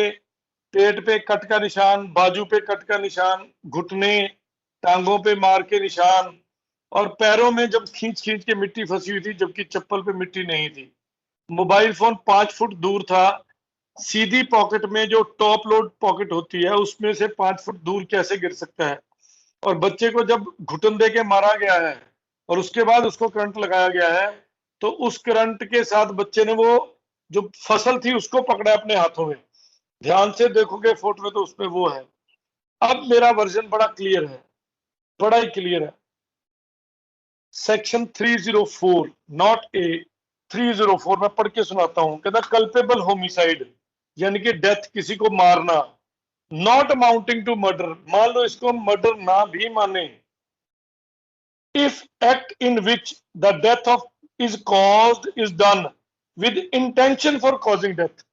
पेट पे कट का निशान, बाजू पे कट का निशान, घुटने टांगों पे मार के निशान, और पैरों में जब खींच खींच के मिट्टी फंसी हुई थी जबकि चप्पल पे मिट्टी नहीं थी। मोबाइल फोन 5 फुट दूर था, सीधी पॉकेट में जो टॉप लोड पॉकेट होती है उसमें से 5 फुट दूर कैसे गिर सकता है। और बच्चे को जब घुटन दे के मारा गया है और उसके बाद उसको करंट लगाया गया है, तो उस करंट के साथ बच्चे ने वो जो फसल थी उसको पकड़ा अपने हाथों में। ध्यान से देखोगे फोटो में तो उसमें वो है। अब मेरा वर्जन बड़ा क्लियर है, बड़ा ही क्लियर है। सेक्शन 304 नॉट ए 304 मैं पढ़ के सुनाता हूं। कहता कल्पेबल होमिसाइड यानी कि डेथ, किसी को मारना, नॉट अमाउंटिंग टू मर्डर, मान लो इसको मर्डर ना भी माने, if act in which the death of is caused is done with intention for causing death.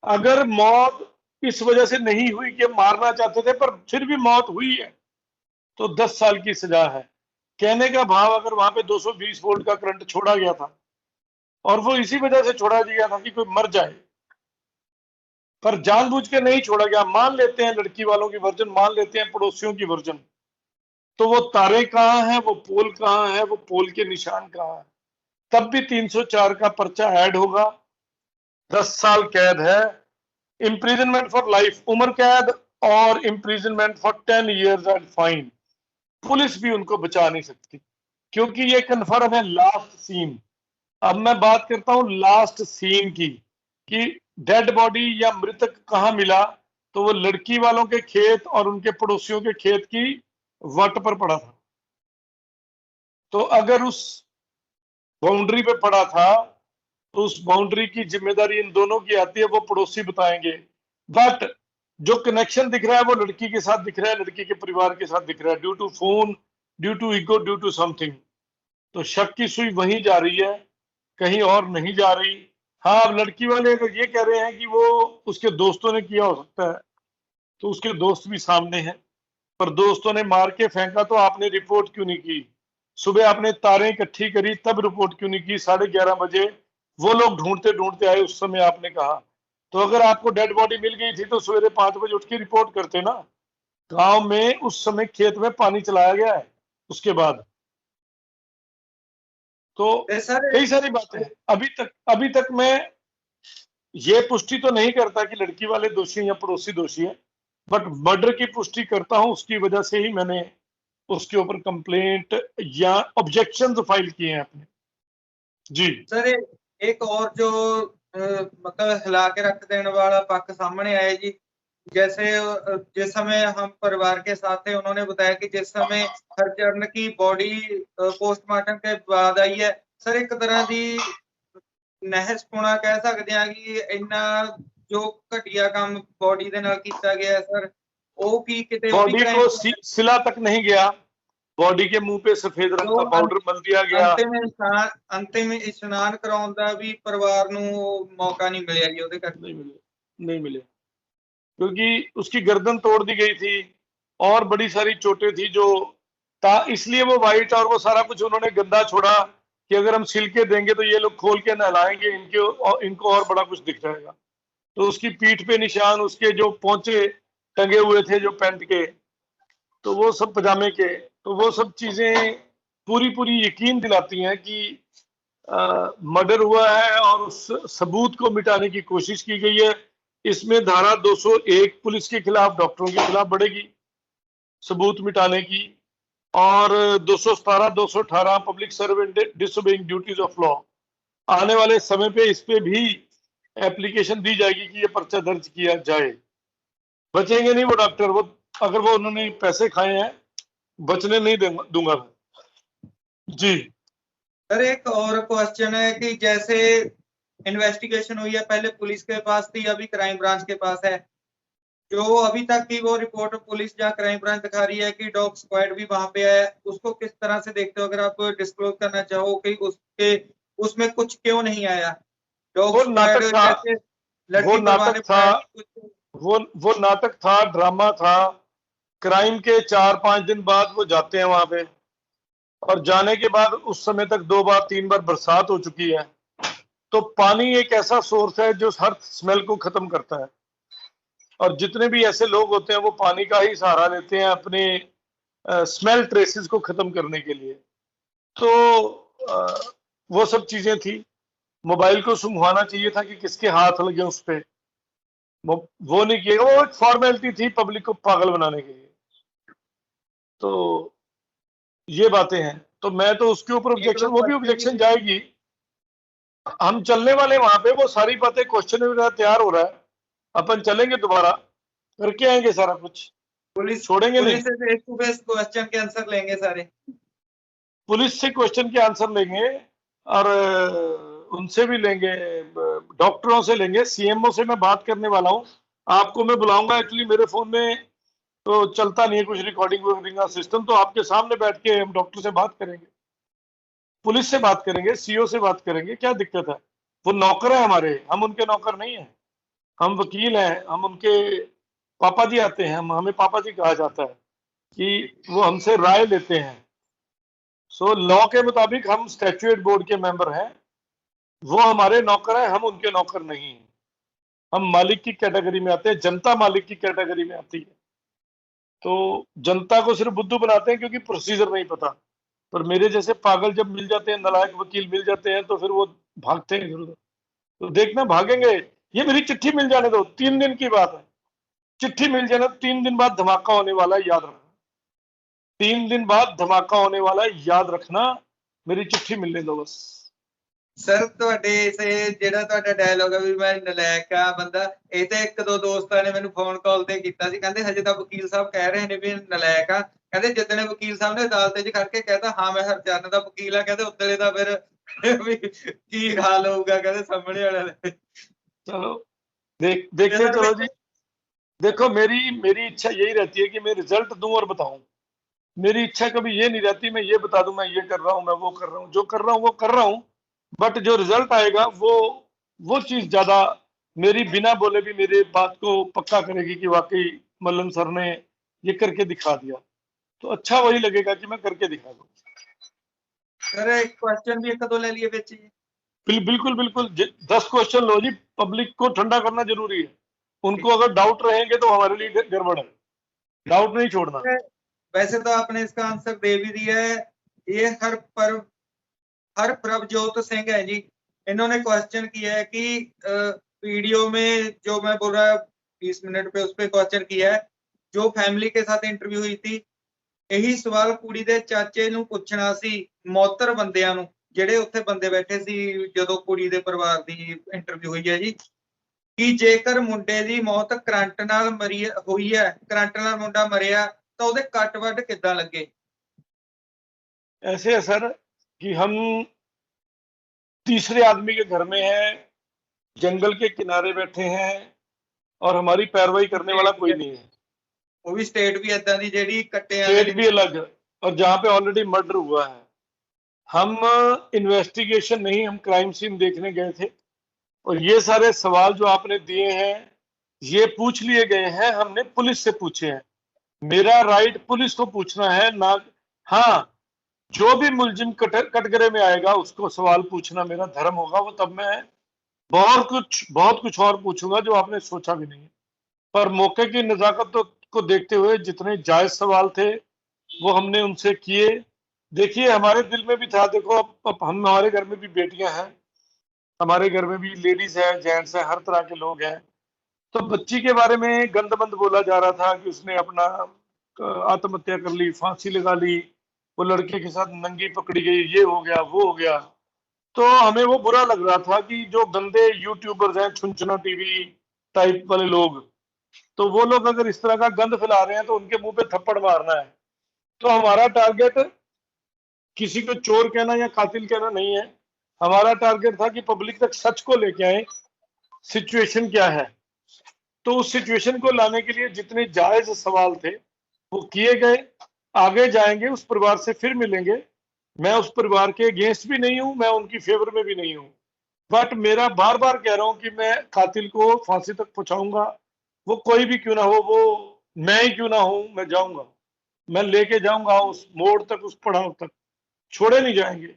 अगर मौत इस वजह से नहीं हुई कि मारना चाहते थे पर फिर भी मौत हुई है तो 10 साल की सजा है। कहने का भाव, अगर वहां पे 220 वोल्ट का करंट छोड़ा गया था और वो इसी वजह से छोड़ा गया था कि कोई मर जाए, पर जानबूझ के नहीं छोड़ा गया, मान लेते हैं लड़की वालों की वर्जन, मान लेते हैं पड़ोसियों की वर्जन, तो वो तारे कहां हैं, वो पोल कहां है, वो पोल के निशान कहां है, तब भी 304 का पर्चा ऐड होगा। 10 साल कैद है, इम्प्रिजनमेंट फॉर लाइफ, उम्र कैद, और imprisonment for 10 years and fine. Police भी उनको बचा नहीं सकती क्योंकि ये कन्फर्म है लास्ट सीन। अब मैं बात करता हूं लास्ट सीन की कि डेड बॉडी या मृतक कहां मिला, तो वो लड़की वालों के खेत और उनके पड़ोसियों के खेत की वट पर पड़ा था। तो अगर उस बाउंड्री पे पड़ा था तो उस बाउंड्री की जिम्मेदारी इन दोनों की आती है, वो पड़ोसी बताएंगे। बट जो कनेक्शन दिख रहा है वो लड़की के साथ दिख रहा है, लड़की के परिवार के साथ दिख रहा है, due to phone, due to ego, due to something. तो शक की सुई वहीं जा रही है, कहीं और नहीं जा रही। हाँ, अब लड़की वाले अगर ये कह रहे हैं कि वो उसके दोस्तों ने किया हो सकता है, तो उसके दोस्त भी सामने हैं, पर दोस्तों ने मार के फेंका तो आपने रिपोर्ट क्यों नहीं की? सुबह आपने तारें इकट्ठी करी तब रिपोर्ट क्यों नहीं की? 11:30 बजे वो लोग ढूंढते ढूंढते आए, उस समय आपने कहा। तो अगर आपको डेड बॉडी मिल गई थी तो सवेरे 5 बजे उठ के रिपोर्ट करते ना। गांव में उस समय खेत में पानी चलाया गया है उसके बाद। तो कई सारी बातें अभी तक मैं ये पुष्टि तो नहीं करता कि लड़की वाले दोषी हैं या पड़ोसी दोषी हैं, बट मर्डर की पुष्टि करता हूं। उसकी वजह से ही मैंने उसके ऊपर कंप्लेंट या ऑब्जेक्शन फाइल किए हैं अपने। जी सर, एक और जो मतलब हिला के रख देने वाला पक्ष सामने आया जी। जैसे जिस समय हम परिवार के साथ थे, उन्होंने बताया कि जिस समय हरचरण की बॉडी पोस्टमार्टम के बाद आई है, सर एक तरह की नहसपुणा कह सकते हैं कि इन्ना ਜੋ ਘਟੀਆ ਕੰਮ ਬੋਡੀ ਦੇ ਨਾਲ ਕੀਤਾ ਗਿਆ ਸਰ, ਉਹ ਕੀ ਕਿਤੇ ਉਹ ਵੀ बॉडी crime को सिला तक नहीं गया, बॉडी के मुंह पे सफेद रंग ਜੋ का पाउडर मल दिया गया। ਅੰਤਿਮ ਇਸ਼ਨਾਨ ਕਰਾਉਣ ਦਾ ਵੀ ਪਰਿਵਾਰ ਨੂੰ ਮੌਕਾ ਨਹੀਂ ਮਿਲਿਆ ਜੀ ਉਹਦੇ ਕਰਕੇ। नहीं मिले क्योंकि उसकी गर्दन तोड़ दी गई थी और बड़ी सारी चोटें थी जो इसलिए वो वाइट और वो सारा कुछ उन्होंने गंदा छोड़ा कि अगर हम सिल के देंगे तो ये लोग खोल के नहलाएंगे, इनको और बड़ा कुछ दिख जाएगा। तो उसकी पीठ पे निशान, उसके जो पोंचे टंगे हुए थे जो पैंट के, तो वो सब पजामे के, तो वो सब चीजें पूरी यकीन दिलाती हैं कि मर्डर हुआ है और उस सबूत को मिटाने की कोशिश की गई है। इसमें धारा 201 पुलिस के खिलाफ, डॉक्टरों के खिलाफ बढ़ेगी सबूत मिटाने की, और 217, 218 public servant disobeying duties of law, आने वाले समय पे इस पे भी एप्लीकेशन दी जाएगी कि ये पर्चा दर्ज किया जाए। बचेंगे नहीं वो डॉक्टर, वो अगर वो उन्होंने पैसे खाए हैं बचने नहीं दूंगा जी। सर एक और क्वेश्चन है कि जैसे इन्वेस्टिगेशन हुई है, पहले पुलिस के पास थी, अभी क्राइम ब्रांच के पास है, जो अभी तक की वो रिपोर्ट पुलिस या क्राइम ब्रांच दिखा रही है कि डॉग स्क्वाड भी वहां पे है, उसको किस तरह से देखते हो? अगर आप डिस्क्लोज करना चाहो कि उसमें कुछ क्यों नहीं आया? डॉग स्क्वाड जैसे वो नाटक था, वो नाटक था, ड्रामा था। क्राइम के 4-5 दिन बाद वो जाते हैं वहां पे, और जाने के बाद उस समय तक 2 बार 3 बार बरसात हो चुकी है। तो पानी एक ऐसा सोर्स है जो हर स्मेल को खत्म करता है, और जितने भी ऐसे लोग होते हैं वो पानी का ही सहारा लेते हैं अपने स्मेल ट्रेसेस को खत्म करने के लिए। तो वो सब चीजें थी। मोबाइल को सुंघवाना चाहिए था कि किसके हाथ लगे उस पे, वो नहीं किया। वो एक फॉर्मेलिटी थी पब्लिक को पागल बनाने के लिए। तो ये बातें हैं, तो मैं तो उसके ऊपर ऑब्जेक्शन, वो भी ऑब्जेक्शन जाएगी। हम चलने वाले वहां पे, वो सारी बातें क्वेश्चन में तैयार हो रहा है, अपन चलेंगे दोबारा करके आएंगे सारा कुछ, पुलिस छोड़ेंगे नहीं। से फेस टू फेस क्वेश्चन के आंसर लेंगे सारे, पुलिस से क्वेश्चन के आंसर लेंगे, और उनसे भी लेंगे, डॉक्टरों से लेंगे, सीएमओ से मैं बात करने वाला हूँ। आपको मैं बुलाऊंगा, एक्चुअली मेरे फोन में तो चलता नहीं है कुछ रिकॉर्डिंग का सिस्टम, तो आपके सामने बैठ के हम डॉक्टर से बात करेंगे, पुलिस से बात करेंगे, सीओ से बात करेंगे, क्या दिक्कत है। वो नौकर है हमारे, हम उनके नौकर नहीं है। हम वकील हैं, हम उनके पापा जी आते हैं, हमें पापा जी कहा जाता है कि वो हमसे राय लेते हैं। सो लॉ के मुताबिक हम स्टैट्यूट बोर्ड के मेंबर हैं, वो हमारे नौकर हैं, हम उनके नौकर नहीं हैं। हम मालिक की कैटेगरी में आते हैं, जनता मालिक की कैटेगरी में आती है। तो जनता को सिर्फ बुद्धू बनाते हैं क्योंकि प्रोसीजर नहीं पता, पर मेरे जैसे पागल जब मिल जाते हैं, नालायक वकील मिल जाते हैं, तो फिर वो भागते हैं इधर उधर। तो देखना भागेंगे। ये मेरी चिट्ठी मिल जाने दो, 3 दिन की बात है, चिट्ठी मिल जाना, 3 दिन बाद धमाका होने वाला है, याद रखना। 3 दिन बाद धमाका होने वाला है, याद रखना, मेरी चिट्ठी मिलने दो बस। ਸਰ ਤੁਹਾਡੇ ਸੇ ਜਿਹੜਾ ਤੁਹਾਡਾ ਡਾਇਲੋਗ ਹੈ ਵੀ ਮੈਂ ਨਲਾਇਕ ਆ ਬੰਦਾ, ਇਹ ਤੇ ਇੱਕ ਦੋ ਦੋਸਤਾਂ ਨੇ ਮੈਨੂੰ ਫੋਨ ਕਾਲ ਤੇ ਕੀਤਾ ਸੀ, ਕਹਿੰਦੇ ਹਜੇ ਤਾਂ ਵਕੀਲ ਸਾਹਿਬ ਕਹਿ ਰਹੇ ਨੇ ਵੀ ਨਲਾਇਕ ਆ, ਕਹਿੰਦੇ ਜਿੱਦਣੇ ਵਕੀਲ ਸਾਹਿਬ ਨੇ ਅਦਾਲਤ 'ਚ ਖੜ ਕੇ ਕਹਿਤਾ ਹਾਂ ਮੈਂ ਹਰਚਰਨ ਦਾ ਵਕੀਲ ਆ, ਕਹਿੰਦੇ ਉਤਲੇ ਦਾ ਫਿਰ ਵੀ ਕੀ ਹਾਲ ਹੋਊਗਾ ਕਹਿੰਦੇ ਸਾਹਮਣੇ ਵਾਲਿਆਂ ਦੇ। चलो देखते चलो जी। देखो मेरी इच्छा यही रहती है कि मैं रिजल्ट दूं और बताऊं। मेरी इच्छा कभी ये नहीं रहती मैं ये बता दूं मैं ये कर रहा हूं, मैं वो कर रहा हूं, जो कर रहा हूं वो कर रहा हूं, बट जो रिजल्ट आएगा वो चीज ज्यादा मेरी बिना बोले भी मेरी बात को पक्का करेगी कि वाकई मल्लन सर ने ये करके दिखा दिया। तो अच्छा वही लगेगा कि मैं करके दिखा दूं। सर एक क्वेश्चन भी एक दो ले लिए बेची। बिल्कुल 10 क्वेश्चन लो जी, पब्लिक को ठंडा करना जरूरी है। उनको अगर डाउट रहेंगे तो हमारे लिए गड़बड़ है, डाउट नहीं छोड़ना। वैसे तो आपने इसका आंसर दे भी दिया है। ये हर प्रभजोत सिंह है जी, इन्होंने क्वेश्चन किया है कि वीडियो में जो मैं बोल रहा 20 मिनट पे उस पर क्वेश्चन किया है, जो फैमिली के साथ इंटरव्यू हुई थी, यही सवाल कुड़ी दे चाचे नूं पुछना सी, मौतर बंदियां नूं ਜਿਹੜੇ ਉੱਥੇ ਬੰਦੇ ਬੈਠੇ ਸੀ ਜਦੋਂ ਕੁੜੀ ਦੇ ਪਰਿਵਾਰ ਦੀ ਇੰਟਰਵਿਊ ਹੋਈ ਹੈ ਜੀ, ਕਿ ਜੇਕਰ ਮੁੰਡੇ ਦੀ ਮੌਤ ਕਰੰਟ ਨਾਲ ਹੋਈ ਹੈ, ਕਰੰਟ ਨਾਲ ਮੁੰਡਾ ਮਰਿਆ ਤਾਂ ਉਹਦੇ ਕੱਟ ਵੱਢ ਕਿੱਦਾਂ ਲੱਗੇ? ऐसे है सर कि हम तीसरे आदमी के घर में हैं, जंगल के किनारे बैठे हैं, और हमारी पैरवाई करने वाला कोई नहीं है। वो भी स्टेट भी ਏਦਾਂ ਦੀ ਜਿਹੜੀ ਕੱਟਿਆਂ स्टेट भी अलग, और जहां पे ऑलरेडी मर्डर हुआ है। हम इन्वेस्टिगेशन नहीं, हम क्राइम सीन देखने गए थे, और ये सारे सवाल जो आपने दिए हैं ये पूछ लिए गए हैं, हमने पुलिस से पूछे हैं। मेरा राइट पुलिस को पूछना है ना। हाँ, जो भी मुलजिम कटघरे में आएगा उसको सवाल पूछना मेरा धर्म होगा, वो तब मैं बहुत कुछ और पूछूंगा जो आपने सोचा भी नहीं। पर मौके की नजाकत को देखते हुए जितने जायज सवाल थे वो हमने उनसे किए। देखिए, हमारे दिल में भी था, देखो अब हमारे घर में भी बेटियां हैं, हमारे घर में भी लेडीज है, जेंट्स है, हर तरह के लोग हैं। तो बच्ची के बारे में गंदमंद बोला जा रहा था कि उसने अपना आत्महत्या कर ली, फांसी लगा ली, वो लड़के के साथ नंगी पकड़ी गई, ये हो गया वो हो गया। तो हमें वो बुरा लग रहा था कि जो गंदे यूट्यूबर्स हैं, छुनछुना टीवी टाइप वाले लोग, तो वो लोग अगर इस तरह का गंद फैला रहे हैं तो उनके मुंह पे थप्पड़ मारना है। तो हमारा टारगेट किसी को चोर कहना या कातिल कहना नहीं है, हमारा टारगेट था कि पब्लिक तक सच को लेके आए, सिचुएशन क्या है। तो उस सिचुएशन को लाने के लिए जितने जायज सवाल थे वो किए गए। आगे जाएंगे, उस परिवार से फिर मिलेंगे। मैं उस परिवार के अगेंस्ट भी नहीं हूं, मैं उनकी फेवर में भी नहीं हूं, बट मेरा बार बार कह रहा हूं कि मैं कातिल को फांसी तक पहुंचाऊंगा, वो कोई भी क्यों ना हो, वो मैं ही क्यों ना हूं, मैं जाऊंगा, मैं लेके जाऊंगा उस मोड़ तक, उस पड़ाव तक, छोड़े नहीं जाएंगे।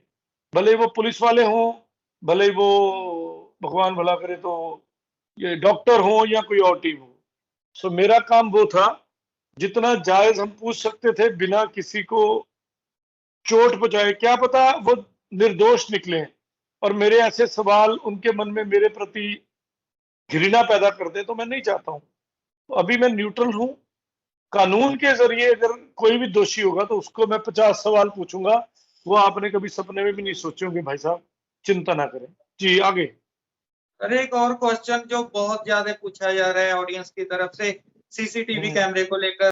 भले वो पुलिस वाले हों, भले वो भगवान भला करे तो ये डॉक्टर हो या कोई और टीम हो। सो मेरा काम वो था, जितना जायज हम पूछ सकते थे बिना किसी को चोट पहुंचाए, क्या पता वो निर्दोष निकले और मेरे ऐसे सवाल उनके मन में मेरे प्रति घृणा पैदा कर दे, तो मैं नहीं चाहता हूं। तो अभी मैं न्यूट्रल हूं। कानून के जरिए अगर कोई भी दोषी होगा तो उसको मैं 50 सवाल पूछूंगा, वो आपने कभी सपने में भी नहीं सोचे होंगे भाई साहब, चिंता ना करें जी। आगे सर एक और क्वेश्चन जो बहुत ज्यादा पूछा जा रहा है ऑडियंस की तरफ से, सीसीटीवी कैमरे को लेकर